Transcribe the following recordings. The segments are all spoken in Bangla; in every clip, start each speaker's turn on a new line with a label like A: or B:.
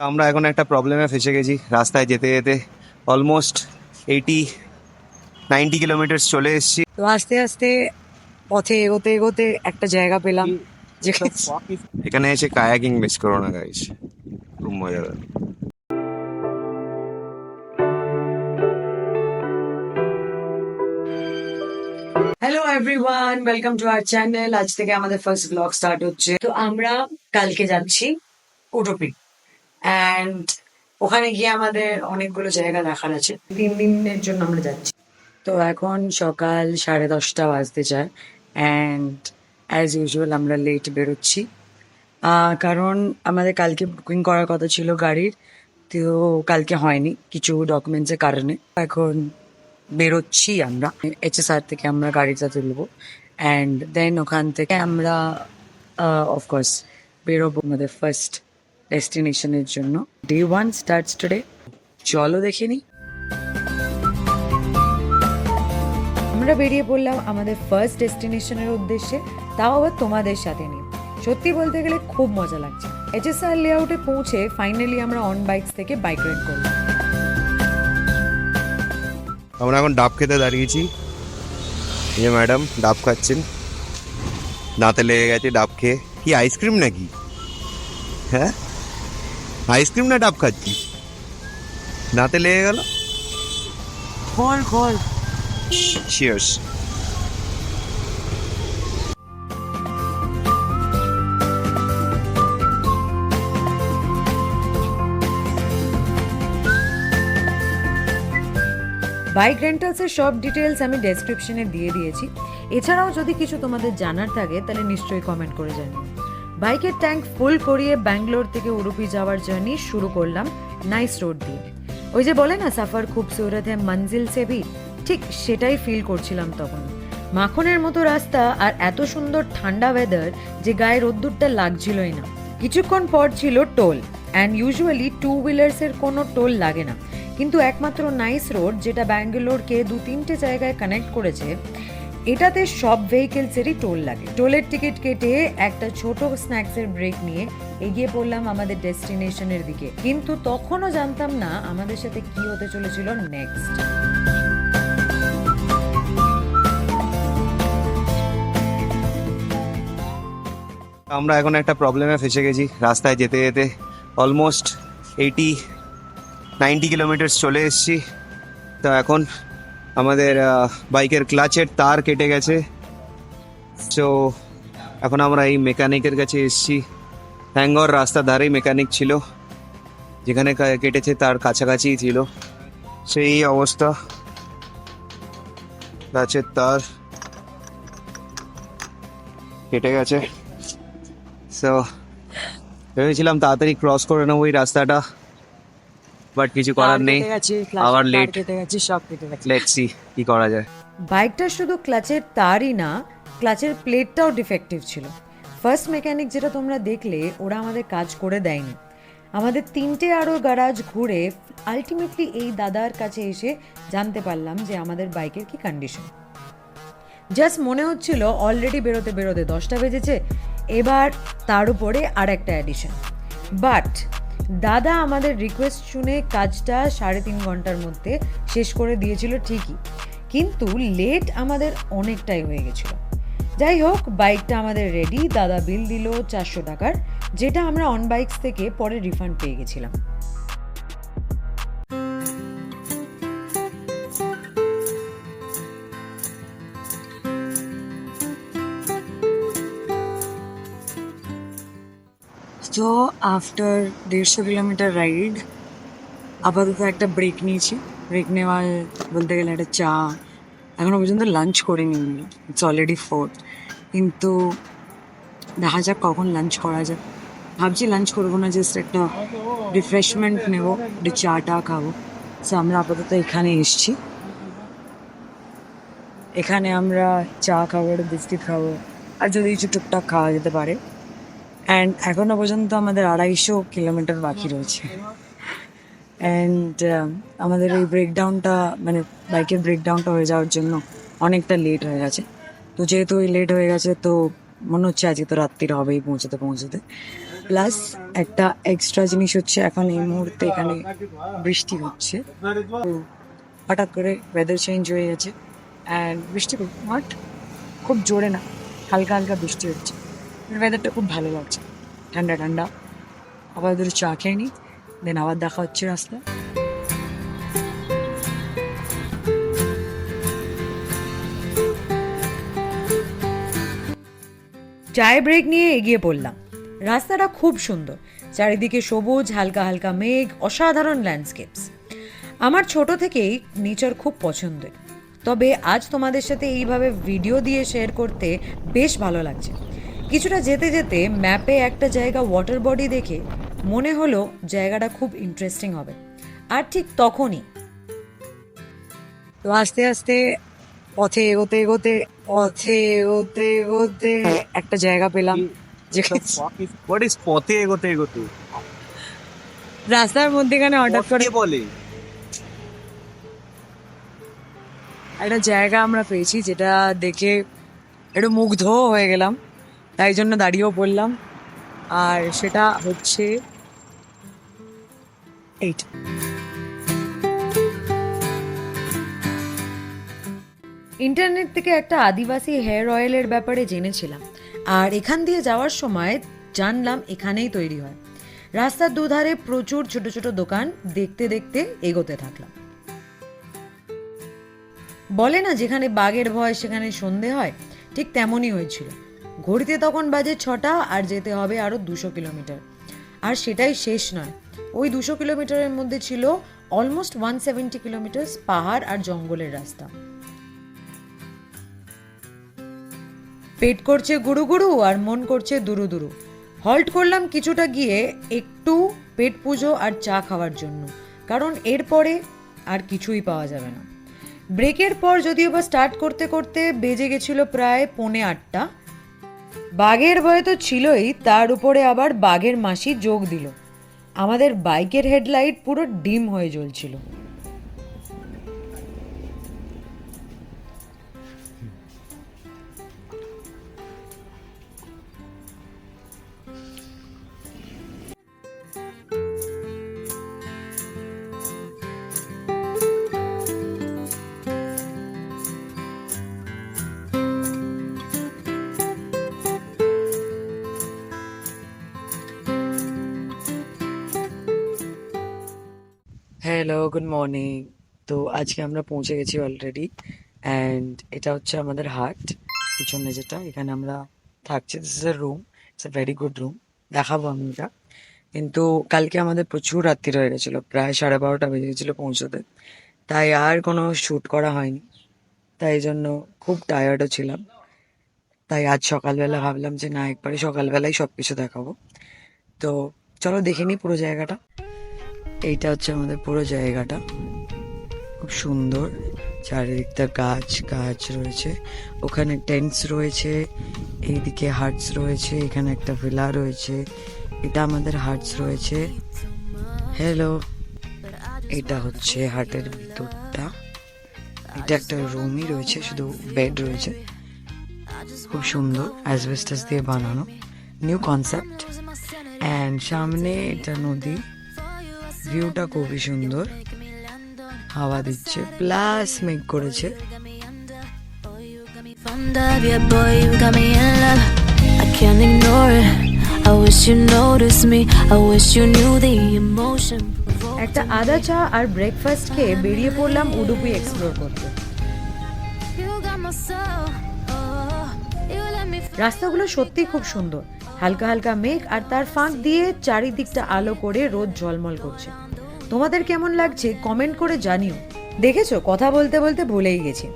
A: আমরা এখন একটা প্রবলেমে ফেসে গেছি রাস্তায় যেতে যেতে অলমোস্ট 80-90 কিলোমিটার চলে এসেছি।
B: তো আস্তে আস্তে পথে এগোতে এগোতে একটা জায়গা পেলাম যেখানে
A: এখানে এসে কায়াকিং বেশ করো না গাইস, খুব মজা হবে।
B: Hello everyone, welcome to our channel. আজ থেকে আমাদের ফার্স্ট ব্লগ স্টার্ট হচ্ছে। তো আমরা কালকে যাচ্ছি উডুপি অ্যান্ড ওখানে গিয়ে আমাদের অনেকগুলো জায়গা দেখার আছে। 3 দিনের জন্য আমরা যাচ্ছি। তো এখন সকাল 10:30 বাজতে যায় অ্যান্ড অ্যাজ ইউজুয়াল আমরা লেট বেরোচ্ছি কারণ আমাদের কালকে বুকিং করার কথা ছিল গাড়ির, তো কালকে হয়নি কিছু ডকুমেন্টসের কারণে। এখন বেরোচ্ছি আমরা এইচএসআর থেকে, আমরা গাড়িটা তুলবো অ্যান্ড দেন ওখান থেকে আমরা অফকোর্স বেরোবো আমাদের ফার্স্ট ডেস্টিনেশনের জন্য। Day 1 starts today. চলো দেখে নিই। আমরা বেরিয়ে পড়লাম আমাদের ফার্স্ট ডেস্টিনেশনের উদ্দেশ্যে, তাও আবার তোমাদের সাথে নিয়ে। সত্যি বলতে গেলে খুব মজা লাগছে। এইচএসআর লেআউটে পৌঁছে ফাইনালি আমরা অন বাইকস থেকে বাইক রেন্ট করলাম।
A: আমরা এখন ডাব খেতে দাঁড়িয়েছি। এই যে ম্যাডাম ডাব খাচ্ছেন, দাঁতে লেগে গেছে ডাব খেয়ে। কি আইসক্রিম নাকি? হ্যাঁ, আইসক্রিম না ডাব খাচ্ছি, দাঁতে লেগে গেল।
B: খল খল।
A: চিয়ার্স।
B: বাইক রেন্টালসের সব ডিটেলস আমি ডেসক্রিপশনে দিয়ে দিয়েছি। এছাড়াও যদি কিছু তোমাদের জানার থাকে তাহলে নিশ্চয়ই কমেন্ট করে জানিও। বাইকের ট্যাঙ্ক ফুল করিয়ে ব্যাঙ্গালোর থেকে উডুপি যাওয়ার জার্নি শুরু করলাম নাইস রোড দিয়ে। ওই যে বলে না, সাফার খুবসুরত হ্যাঁ মঞ্জিল সে ভি, ঠিক সেটাই ফিল করছিলাম তখন। মাখনের মতো রাস্তা আর এত সুন্দর ঠান্ডা ওয়েদার যে গায়ে রোদ্দুরটা লাগছিলই না। কিছুক্ষণ পর ছিল টোল, অ্যান্ড ইউজুয়ালি 2 হুইলার্সের কোনো টোল লাগে না, কিন্তু একমাত্র নাইস রোড যেটা ব্যাঙ্গালোরকে 2-3টে জায়গায় কানেক্ট করেছে, এটাতে সব ভেহিকেলসেরই টোল লাগে। টোলের টিকিট কেটে একটা ছোট স্ন্যাক্সের ব্রেক নিয়ে এগিয়ে পড়লাম আমাদের ডেস্টিনেশনের দিকে, কিন্তু তখনও জানতাম না আমাদের সাথে কি হতে চলেছিল নেক্সট।
A: আমরা এখন একটা প্রবলেমে ফেসে গেছি রাস্তায় যেতে যেতে অলমোস্ট 80-90 কিলোমিটার চলে এসেছি। তো এখন আমাদের বাইকের ক্লাচের তার কেটে গেছে। তো এখন আমরা এই মেকানিকের কাছে এসেছি। হ্যাঙ্গর রাস্তা ধারেই মেকানিক ছিল, যেখানে কেটেছে তার কাছাকাছিই ছিল। সেই অবস্থা, ক্লাচের তার কেটে গেছে। সো ভেবেছিলাম তাড়াতাড়ি ক্রস করে নেবো এই রাস্তাটা, বাট কিছু করার নেই, আবার লেট।
B: সব কেটে গেছে।
A: লেটস সি কি করা যায়।
B: বাইকটা শুধু ক্লাচের তারই না, ক্লাচের প্লেটটাও ডিফেক্টিভ ছিল। ফার্স্ট মেকানিক যেটা তোমরা দেখলে, ওরা আমাদের কাজ করে দেয়নি। আমাদের 3টে আরও গ্যারাজ ঘুরে আলটিমেটলি এই দাদার কাছে এসে জানতে পারলাম যে আমাদের বাইকের কি কন্ডিশন। জাস্ট মনে হচ্ছিল অলরেডি বেরোতে বেরোতে 10টা বেজেছে, এবার তার উপরে আর একটা অ্যাডিশন। বাট দাদা আমাদের রিকোয়েস্ট শুনে কাজটা 3.5 ঘন্টার মধ্যে শেষ করে দিয়েছিল ঠিকই, কিন্তু লেট আমাদের অনেকটাই হয়ে গেছিল। যাই হোক, বাইকটা আমাদের রেডি। দাদা বিল দিল 400 টাকার, যেটা আমরা অন বাইকস থেকে পরে রিফান্ড পেয়ে গেছিলাম। তো আফটার 150 কিলোমিটার রাইড আপাতত একটা ব্রেক নিয়েছি। ব্রেক নেওয়ার বলতে গেলে একটা চা, এখনো পর্যন্ত লাঞ্চ করিনি, ইটস অলরেডি 4, কিন্তু দেখা যাক কখন লাঞ্চ করা যায়। ভাবছি লাঞ্চ করবো না, জাস্ট একটা রিফ্রেশমেন্ট নেবো, একটু চাটা খাবো। সো আমরা আপাতত এখানে এসছি, এখানে আমরা চা খাবো, একটা বিস্কিট খাবো, আর যদি কিছু টুকটাক খাওয়া যেতে পারে। অ্যান্ড এখনো পর্যন্ত আমাদের 250 কিলোমিটার বাকি রয়েছে। অ্যান্ড আমাদের এই ব্রেকডাউনটা, মানে বাইকের ব্রেকডাউনটা হয়ে যাওয়ার জন্য অনেকটা লেট হয়ে গেছে। তো যেহেতু লেট হয়ে গেছে, তো মনে হচ্ছে আজকে তো রাত্রির হবেই পৌঁছতে পৌঁছতে।
C: প্লাস একটা এক্সট্রা জিনিস হচ্ছে এখন এই মুহূর্তে এখানে বৃষ্টি হচ্ছে, তো হঠাৎ করে ওয়েদার চেঞ্জ হয়ে গেছে অ্যান্ড বৃষ্টি নট খুব জোরে না, হালকা হালকা বৃষ্টি হচ্ছে, ওয়েদারটা খুব ভালো লাগছে, ঠান্ডা ঠান্ডা। আবার ধরে চা খেয়ে নিই, দেন আবার দেখা হচ্ছে রাস্তায়।
B: চায় ব্রেক নিয়ে এগিয়ে পড়লাম। রাস্তাটা খুব সুন্দর, চারিদিকে সবুজ, হালকা হালকা মেঘ, অসাধারণ ল্যান্ডস্কেপস। আমার ছোট থেকেই নেচার খুব পছন্দের, তবে আজ তোমাদের সাথে এইভাবে ভিডিও দিয়ে শেয়ার করতে বেশ ভালো লাগছে। কিছুটা যেতে যেতে ম্যাপে একটা জায়গা ওয়াটার বডি দেখে মনে হলো জায়গাটা খুব ইন্টারেস্টিং হবে, আর ঠিক তখনই
C: তো আস্তে আস্তে পথে এগোতে এগোতে একটা জায়গা পেলাম যেখানে
A: হোয়াট ইজ পথে এগোতে এগোতে?
C: রাস্তার মধ্যেখানে হঠাৎ করে
A: কে বলে?
C: একটা জায়গা আমরা পেয়েছি যেটা দেখে একটু মুগ্ধ হয়ে গেলাম, তাই জন্য দাঁড়িয়েও পড়লাম। আর সেটা হচ্ছে এইটা।
B: ইন্টারনেট থেকে একটা আদিবাসী হেয়ার অয়েলের ব্যাপারে জেনেছিলাম, আর এখান দিয়ে যাওয়ার সময় জানলাম এখানেই তৈরি হয়। রাস্তার দুধারে প্রচুর ছোট ছোট দোকান, দেখতে দেখতে এগোতে থাকলাম। বলে না যেখানে বাঘের ভয় সেখানে সন্ধে হয়, ঠিক তেমনই হয়েছিল। ঘড়িতে তখন বাজে 6টা, আর যেতে হবে আরো 200 কিলোমিটার। আর সেটাই শেষ নয়, ওই 200 কিলোমিটারের মধ্যে ছিল অলমোস্ট 170 কিলোমিটার পাহাড় আর জঙ্গলের রাস্তা। পেট করছে গুরু গুরু আর মন করছে দুরু দুরু। হল্ট করলাম কিছুটা গিয়ে একটু পেট পুজো আর চা খাওয়ার জন্য, কারণ এরপরে আর কিছুই পাওয়া যাবে না। ব্রেকের পর যদিও বা স্টার্ট করতে করতে বেজে গেছিল প্রায় 7:45। বাঘের ভয় তো ছিলই, তার উপরে আবার বাঘের মাসি যোগ দিল। আমাদের বাইকের হেডলাইট পুরো ডিম হয়ে জ্বলছিল।
C: Hello, good morning. তো আজকে আমরা পৌঁছে গেছি অলরেডি, অ্যান্ড এটা হচ্ছে আমাদের হাট পিছনে, যেটা এখানে আমরা থাকছি। This is a room, it's a very good room, দেখাবো আমি এটা। কিন্তু কালকে আমাদের প্রচুর রাত্রি হয়ে গেছিলো, প্রায় 12:30 বেজে গেছিলো পৌঁছতে, তাই আর কোনো শ্যুট করা হয়নি। তাই জন্য খুব টায়ার্ডও ছিলাম, তাই আজ সকালবেলা ভাবলাম যে না, একবারে সকালবেলায় সব কিছু দেখাবো। তো চলো দেখে নিই পুরো জায়গাটা। এইটা হচ্ছে আমাদের পুরো জায়গাটা, খুব সুন্দর, চারিদিকটা গাছ গাছ রয়েছে, ওখানে টেন্টস রয়েছে, এইদিকে হাটস রয়েছে, এখানে একটা ভিলা রয়েছে, এটা আমাদের হাটস রয়েছে। হ্যালো, এটা হচ্ছে হাটের ভিতরটা, এটা একটা রুমই রয়েছে, শুধু বেড রয়েছে, খুব সুন্দর, অ্যাসবেস্টাস দিয়ে বানানো, নিউ কনসেপ্ট। অ্যান্ড সামনে এটা নদী, ভিউটা খুবই সুন্দর, হাওয়া দিচ্ছে, প্লাস মেঘ করেছে।
D: Fond of you, boy, you got me in love. I can't ignore it. I wish you noticed me. I wish you knew the emotion.
B: একটা আদা চা আর ব্রেকফাস্ট খেয়ে বেরিয়ে পড়লাম উডুপি এক্সপ্লোর করতে।
D: You got my soul. Oh, you let me feel.
B: রাস্তাগুলো সত্যি খুব সুন্দর, হালকা হালকা মেঘ, আর তার ফাঁক দিয়ে চারিদিকটা আলো করে রোদ ঝলমল করছে। তোমাদের কেমন লাগছে কমেন্ট করে জানিও। দেখেছো, কথা বলতে বলতে ভুলেই গেছি,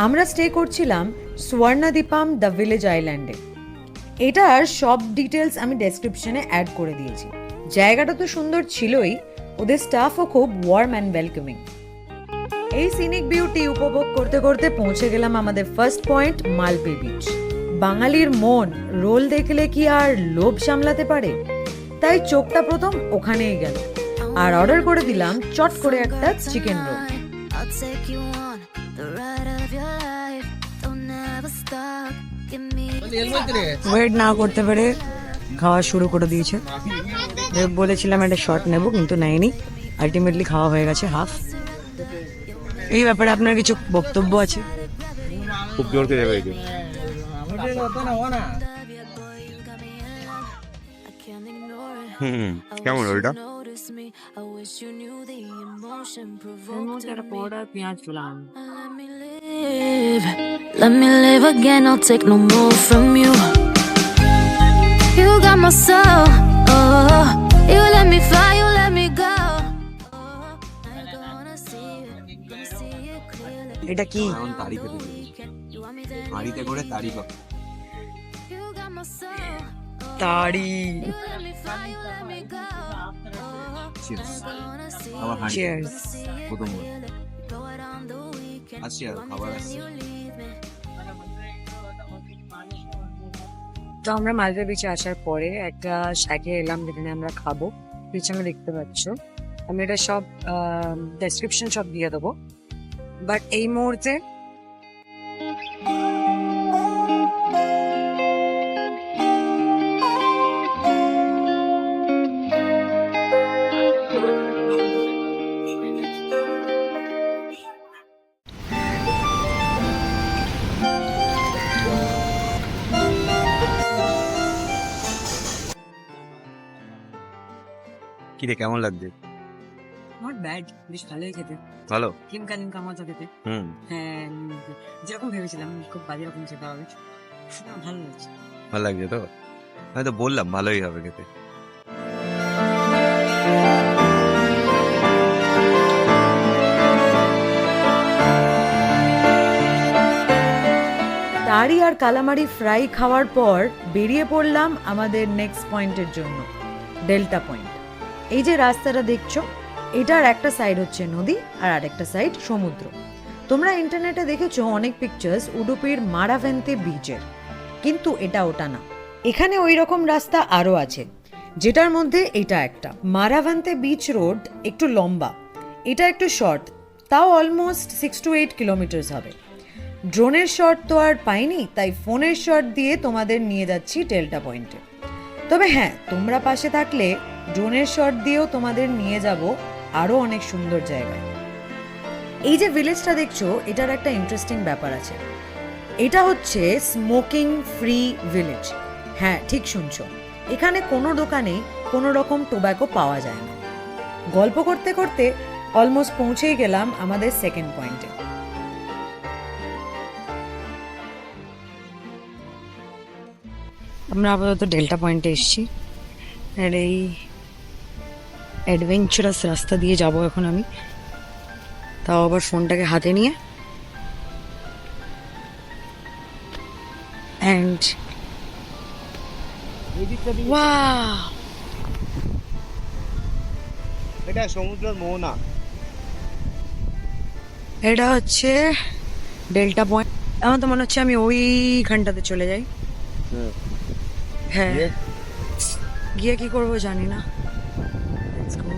B: আমরা স্টে করছিলাম সুবর্ণদ্বীপম দ্য ভিলেজ আইল্যান্ডে। এটার সব ডিটেলস আমি ডেসক্রিপশনে অ্যাড করে দিয়েছি। জায়গাটা তো সুন্দর ছিলই, ওদের স্টাফও খুব ওয়ার্ম অ্যান্ড ওয়েলকামিং। এই সিনিক বিউটি উপভোগ করতে করতে পৌঁছে গেলাম আমাদের ফার্স্ট পয়েন্ট, মালপে বিচ। বাঙালির মন রোল দেখলে কি আর লোভ সামলাতে পারে, তাই চোখটা প্রথম ওখানেই গেল, আর অর্ডার করে দিলাম চট করে একটা chicken roll.
D: I'll take you on the ride of your life. Don't ever stop. Give me.
C: Wait না করতে পেরে খাওয়া শুরু করে দিয়েছে। বলেছিলাম একটা শট নেব, কিন্তু নেয়নি। আলটিমেটলি খাওয়া হয়ে গেছে হাফ। এই ব্যাপারে আপনার কিছু বক্তব্য আছে?
A: খুব জোর খেয়ে যাবে হুম কেমন ওইটা
D: Let me live again, I'll take no more from you. You got my soul, oh. You let me fly, you let me go. I gonna see it clearly.
C: এটা কি?
A: এখন তাড়ি খেতে দিই হাঁড়িতে করে তাড়ি খাবো
D: You got my soul,
C: তাড়ি।
D: let me fly, you let me go.
A: Cheers.
D: Gonna see
A: আমার হাঁড়ি
C: Cheers.
A: প্রথম
D: go out on the weekend.
A: আসছি আর খাবার আসছি
D: You leave me.
C: তো আমরা মালদা বিচে আসার পরে একটা শাকে এলাম, যেখানে আমরা খাবো। পিছনে দেখতে পাচ্ছ, আমি এটা সব ডেসক্রিপশন সব দিয়ে দেবো। বাট এই মুহূর্তে
A: কি রে কেমন লাগছে
C: নট ব্যাড, বেশ ভালোই খেতে।
A: ভালো
C: কিমকা নিমকা মজা খেতে।
A: হুম
C: হ্যাঁ, যেরকম ভেবেছিলাম খুব বাজে রকম খেতে হবে, ভালো লাগছে।
A: ভালো লাগছে তো আমি তো বললাম ভালোই হবে খেতে
B: তাড়ি আর কালামারি ফ্রাই খাওয়ার পর বেরিয়ে পড়লাম আমাদের নেক্সট পয়েন্টের জন্য, ডেল্টা পয়েন্ট। এই যে রাস্তাটা দেখছো, এটার একটা সাইড হচ্ছে নদী আর আরেকটা সাইড সমুদ্র। তোমরা ইন্টারনেটে দেখেছো অনেক পিকচার্স উডুপির মারাভেন্তে বিচের, কিন্তু এটা ওটা না। এখানে ওই রকম রাস্তা আরও আছে, যেটার মধ্যে এটা একটা। মারাভান্তে বিচ রোড একটু লম্বা, এটা একটু শর্ট, তাও অলমোস্ট 6 to 8 কিলোমিটার্স হবে। ড্রোনের শট তো আর পাইনি, তাই ফোনের শট দিয়ে তোমাদের নিয়ে যাচ্ছি ডেল্টা পয়েন্টে। তবে হ্যাঁ, তোমরা পাশে থাকলে ড্রোনের শট দিয়েও তোমাদের নিয়ে যাব আরও অনেক সুন্দর জায়গায়। এই যে ভিলেজটা দেখছো, এটার একটা ইন্টারেস্টিং ব্যাপার আছে। এটা হচ্ছে স্মোকিং ফ্রি ভিলেজ। হ্যাঁ, ঠিক শুনছো, এখানে কোনো দোকানে কোনো রকম টোব্যাকো পাওয়া যায় না। গল্প করতে করতে অলমোস্ট পৌঁছেই গেলাম আমাদের সেকেন্ড পয়েন্টে।
C: আমরা আপাতত ডেল্টা পয়েন্টে এসেছি, আর এই অ্যাডভেঞ্চারাস রাস্তা দিয়ে যাব এখন আমি, তাও আবার ফোনটাকে হাতে নিয়ে। অ্যান্ড
A: এটা সমুদ্রের মোহনা
C: এটা হচ্ছে ডেল্টা পয়েন্ট। আমার তো মনে হচ্ছে আমি ওইখানটাতে চলে যাই। হ্যাঁ, গিয়ে কি করবো জানি না। Let's go.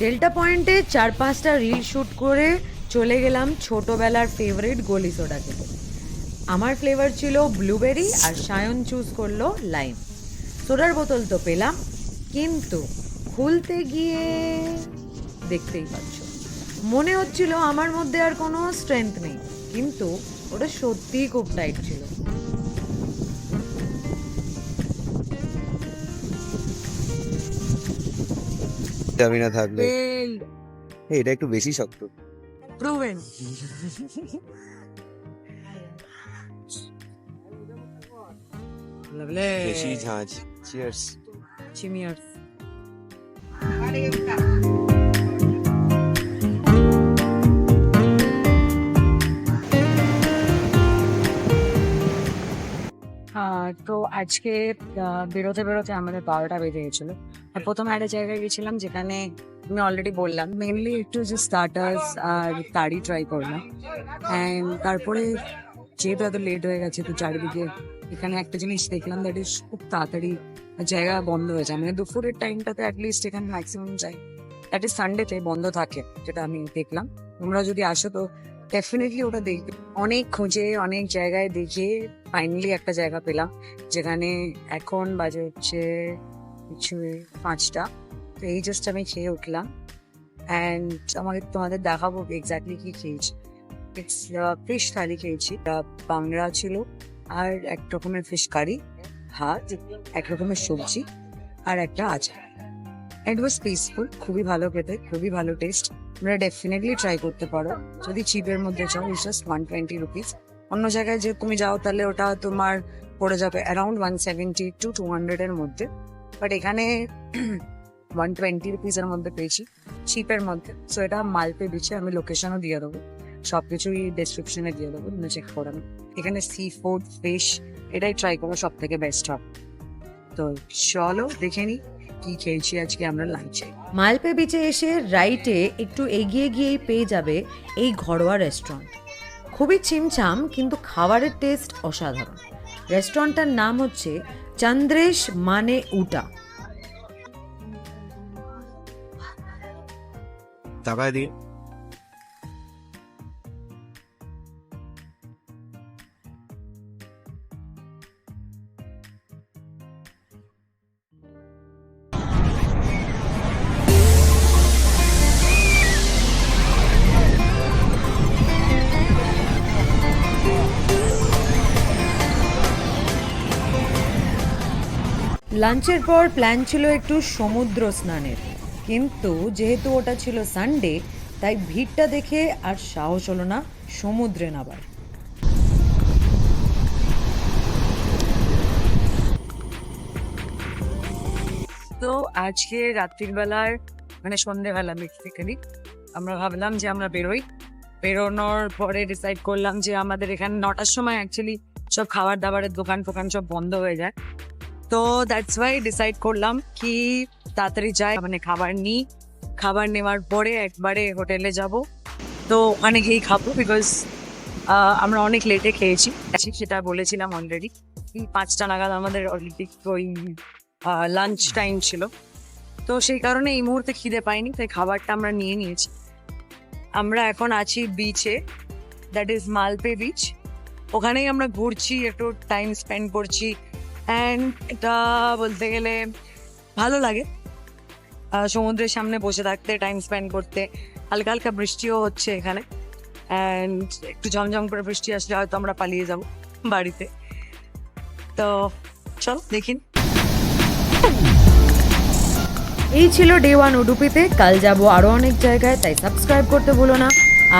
B: ডেল্টা পয়েন্টে 4-5টা রিল শ্যুট করে চলে গেলাম ছোটবেলার ফেভারিট গলি সোডা খেতে। আমার ফ্লেভার ছিল ব্লুবেরি আর সায়ন চুজ করলো লাইম। সোডার বোতল তো পেলাম, কিন্তু খুলতে গিয়ে দেখতেই পাচ্ছ, মনে হচ্ছিল আমার মধ্যে আর কোনো স্ট্রেংথ নেই, কিন্তু ওটা সত্যিই খুব টাইট ছিল।
A: আমি না থাকলে এটা একটু বেশি শক্ত
C: প্রুভেন।
A: বেশি ঝাঁঝ চিয়ার্স
C: চিমিয়ার্স। তো আজকে বেরোতে বেরোতে আমাদের 12টা বেজে গেছিল। আর প্রথমে একটা জায়গায় গেছিলাম যেখানে আমি অলরেডি বললাম মেনলি একটু যে স্টার্টার্স আর তাড়ি ট্রাই করলাম। অ্যান্ড তারপরে যেহেতু এত লেট হয়ে গেছে, তো চারিদিকে এখানে একটা জিনিস দেখলাম, দ্যাট ইজ খুব তাড়াতাড়ি জায়গা বন্ধ হয়ে যায়। মানে দুপুরের টাইমটাতে অ্যাটলিস্ট এখানে ম্যাক্সিমাম যাই দ্যাট ইজ সানডেতে বন্ধ থাকে, যেটা আমি দেখলাম। তোমরা যদি আসো তো ডেফিনেটলি ওটা দেখবে। অনেক খুঁজে অনেক জায়গায় দেখে ফাইনালি একটা জায়গা পেলাম, যেখানে এখন বাজে হচ্ছে কিছু 5টা। তো এই জাস্ট আমি খেয়ে উঠলাম, অ্যান্ড তোমাদের দেখাবো এক্স্যাক্টলি কি খেয়েছি। ইটস ফিশ থালি খেয়েছি, বাংলা ছিল, আর এক রকমের ফিশ কারি, ভাত, এক রকমের সবজি, আর একটা আচার। ইট ওয়াজ পিসফুল, খুবই ভালো খেতে, খুবই ভালো টেস্ট। তোমরা ডেফিনেটলি ট্রাই করতে পারো যদি চিপের মধ্যে চাও। It's just 120 rupees. অন্য জায়গায় যে তুমি যাও তাহলে ওটা তোমার পড়ে যাবে অ্যারাউন্ড 170 to 200 এর মধ্যে, বাট এখানে 120 রুপিসের মধ্যে পেয়েছি, চিপের মধ্যে। সো এটা মালপে বিচে, আমি লোকেশনও দিয়ে দেবো, সবকিছুই ডেসক্রিপশনে দিয়ে দেবো, তোমরা চেক করে নাও। এখানে সি ফুড, ফিশ, এটাই ট্রাই করো, সব থেকে বেস্ট হবে। তো চলো দেখে নি কি খেয়েছি আজকে আমরা লাঞ্চে।
B: মালপে বিচে এসে রাইটে একটু এগিয়ে গিয়েই পেয়ে যাবে এই ঘরোয়া রেস্টুরেন্ট। খুবই ছিমছাম, কিন্তু খাবারের টেস্ট অসাধারণ। রেস্টুরেন্টটার নাম হচ্ছে চন্দ্রেশ মানে উটা।
A: টাকা দিয়ে
B: লাঞ্চের পর প্ল্যান ছিল একটু সমুদ্র স্নানের, কিন্তু যেহেতু ওটা ছিল সানডে, তাই ভিড়টা দেখে আর সাহস হলো না সমুদ্রে নামার।
C: তো আজকে রাত্রির বেলার মানে সন্ধ্যেবেলা বেসিক্যালি আমরা ভাবলাম যে আমরা বেরোনোর পরে ডিসাইড করলাম যে আমাদের এখানে 9টার সময় অ্যাকচুয়ালি সব খাবার দাবারের দোকান ফোকান সব বন্ধ হয়ে যায়। তো দ্যাটস ওয়াই ডিসাইড করলাম কি তাড়াতাড়ি যাই, মানে খাবার নিই, খাবার নেওয়ার পরে একবারে হোটেলে যাব। তো ওখানে গিয়েই খাবো, বিকজ আমরা অনেক লেটে খেয়েছি, সেটা বলেছিলাম অলরেডি। 5টা নাগাদ আমাদের অলরেডি ওই লাঞ্চ টাইম ছিল। তো সেই কারণে এই মুহূর্তে খিদে পাইনি, তাই খাবারটা আমরা নিয়ে নিয়েছি। আমরা এখন আছি বিচে, দ্যাট ইজ মালপে বিচ। ওখানেই আমরা ঘুরছি, একটু টাইম স্পেন্ড করছি, অ্যান্ড এটা বলতে গেলে ভালো লাগে সমুদ্রের সামনে বসে থাকতে, টাইম স্পেন্ড করতে। হালকা হালকা বৃষ্টিও হচ্ছে এখানে, অ্যান্ড একটু ঝমঝম করে বৃষ্টি আসলে হয়তো আমরা পালিয়ে যাব বাড়িতে। তো চল দেখিন।
B: এই ছিল ডে 1 উডুপিতে। কাল যাব আরও অনেক জায়গায়, তাই সাবস্ক্রাইব করতে ভুলো না।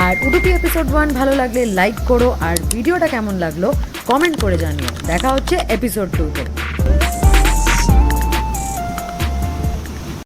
B: আর উডুপি এপিসোড 1 ভালো লাগলে লাইক করো, আর ভিডিওটা কেমন লাগলো কমেন্ট করে জানিও। দেখা হচ্ছে এপিসোড 2তে।